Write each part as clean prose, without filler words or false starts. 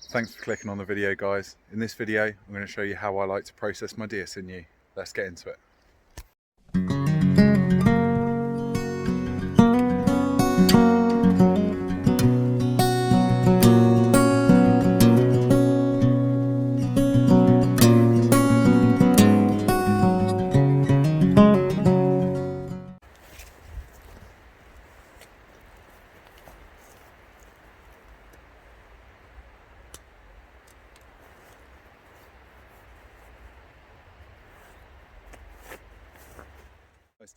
Thanks for clicking on the video, guys. In this video, I'm going to show you how I like to process my deer sinew. Let's get into it.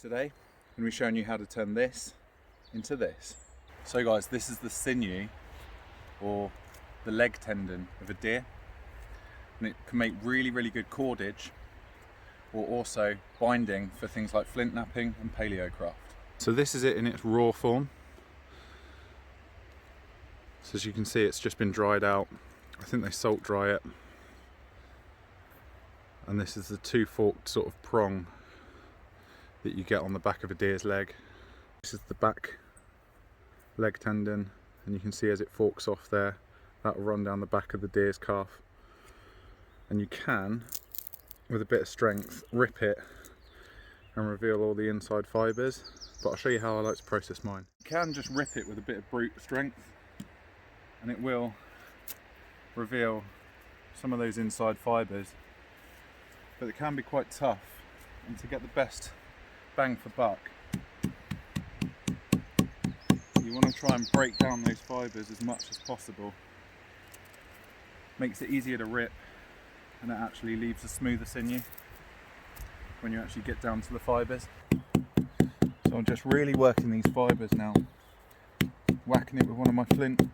Today, I'm going to be showing you how to turn this into this. So guys, this is the sinew, or the leg tendon of a deer, and it can make really good cordage, or also binding for things like flintknapping and paleocraft. So this is it in its raw form. So as you can see, it's just been dried out. I think they salt dry it. And this is the two-forked sort of prong that you get on the back of a deer's leg. This is the back leg tendon, and you can see as it forks off there, that will run down the back of the deer's calf. And you can, with a bit of strength, rip it and reveal all the inside fibres, but I'll show you how I like to process mine. You can just rip it with a bit of brute strength and it will reveal some of those inside fibres, but it can be quite tough, and to get the best bang for buck, you want to try and break down those fibres as much as possible. Makes it easier to rip, and it actually leaves a smoother sinew when you actually get down to the fibres. So I'm just really working these fibres now, whacking it with one of my flint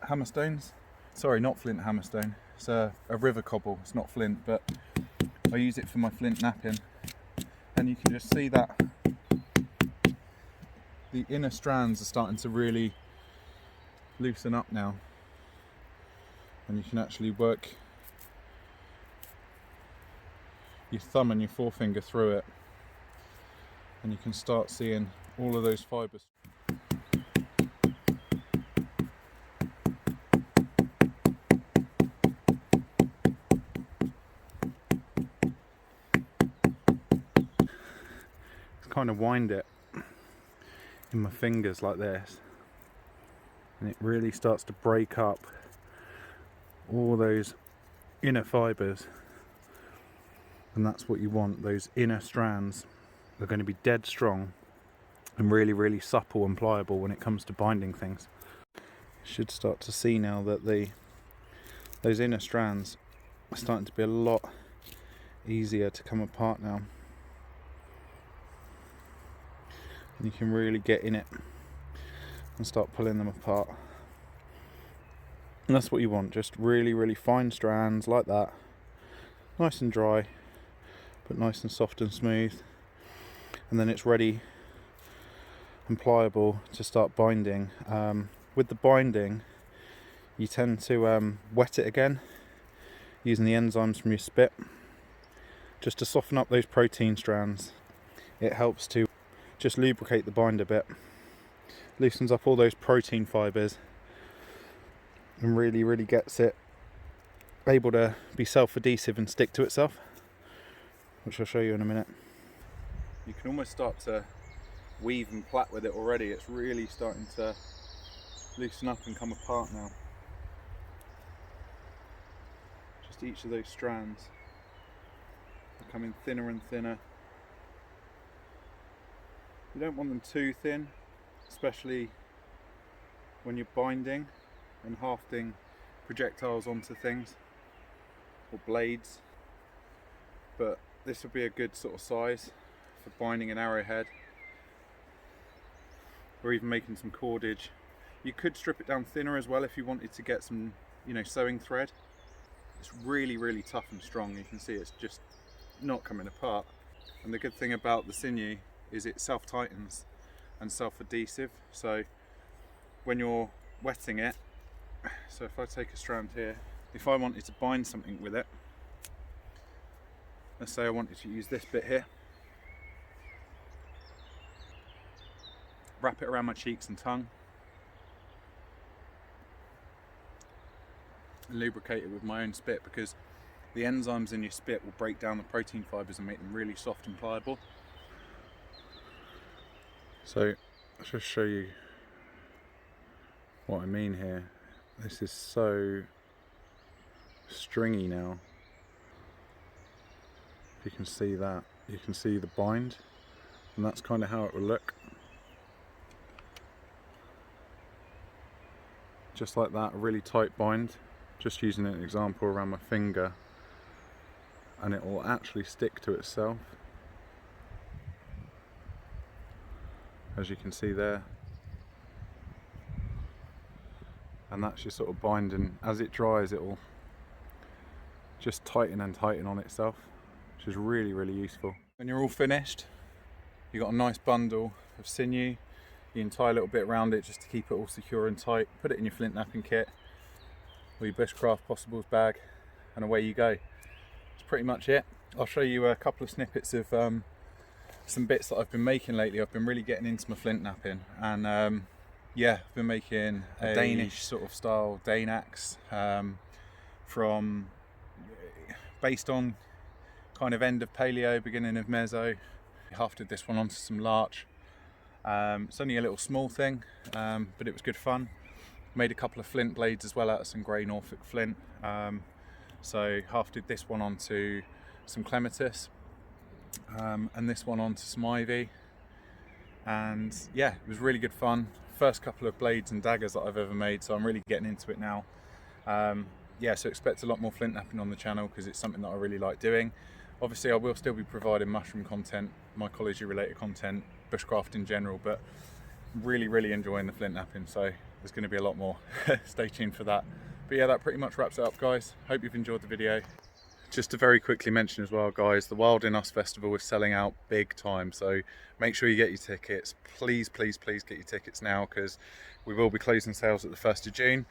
hammerstones. Sorry, not flint hammerstone, it's a river cobble. It's not flint, but I use it for my flint napping. And you can just see that the inner strands are starting to really loosen up now, and you can actually work your thumb and your forefinger through it, and you can start seeing all of those fibres. Kind of wind it in my fingers like this, and it really starts to break up all those inner fibres, and that's what you want. Those inner strands are going to be dead strong and really supple and pliable when it comes to binding things. You should start to see now that those inner strands are starting to be a lot easier to come apart now. You can really get in it and start pulling them apart, and that's what you want. Just really fine strands like that, nice and dry but nice and soft and smooth, and then it's ready and pliable to start binding. With the binding, you tend to wet it again using the enzymes from your spit just to soften up those protein strands. It helps to just lubricate the bind a bit, loosens up all those protein fibres, and really gets it able to be self-adhesive and stick to itself, which I'll show you in a minute. You can almost start to weave and plait with it already. It's really starting to loosen up and come apart now. Just each of those strands becoming thinner and thinner. You don't want them too thin, especially when you're binding and hafting projectiles onto things, or blades, but this would be a good sort of size for binding an arrowhead, or even making some cordage. You could strip it down thinner as well if you wanted to get some, sewing thread. It's really tough and strong. You can see it's just not coming apart. And the good thing about the sinew is it self-tightens and self-adhesive, so when you're wetting it, so if I take a strand here, if I wanted to bind something with it, let's say I wanted to use this bit here, wrap it around my cheeks and tongue, and lubricate it with my own spit, because the enzymes in your spit will break down the protein fibres and make them really soft and pliable. So I'll just show you what I mean here. This is so stringy now. If you can see that, you can see the bind, and that's kind of how it will look. Just like that, a really tight bind. Just using an example around my finger, and it will actually stick to itself, as you can see there. And that's your sort of binding. As it dries, it will just tighten and tighten on itself, which is really, really useful. When you're all finished, you've got a nice bundle of sinew. You can tie a little bit around it just to keep it all secure and tight. Put it in your Flintknapping kit or your Bushcraft Possibles bag, and away you go. That's pretty much it. I'll show you a couple of snippets of some bits that I've been making lately. I've been really getting into my flint napping, and yeah, I've been making a Danish sort of style Dane axe, based on kind of end of paleo, beginning of meso. I hafted this one onto some larch. It's only a little small thing, but it was good fun. Made a couple of flint blades as well out of some grey Norfolk flint. So hafted this one onto some clematis, and this one onto some ivy. And yeah, it was really good fun. First couple of blades and daggers that I've ever made, so I'm really getting into it now. Yeah, so expect a lot more flint napping on the channel, because it's something that I really like doing. Obviously I will still be providing mushroom content, mycology related content, bushcraft in general, but really, really enjoying the flint napping, so there's going to be a lot more. Stay tuned for that. But yeah, that pretty much wraps it up, guys. Hope you've enjoyed the video. Just to very quickly mention as well, guys, the Wild in Us Festival is selling out big time, so make sure you get your tickets. Please, please, please get your tickets now, because we will be closing sales at the 1st of June.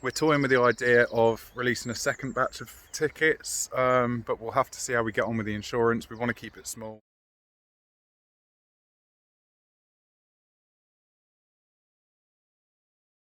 We're toying with the idea of releasing a second batch of tickets, but we'll have to see how we get on with the insurance. We want to keep it small.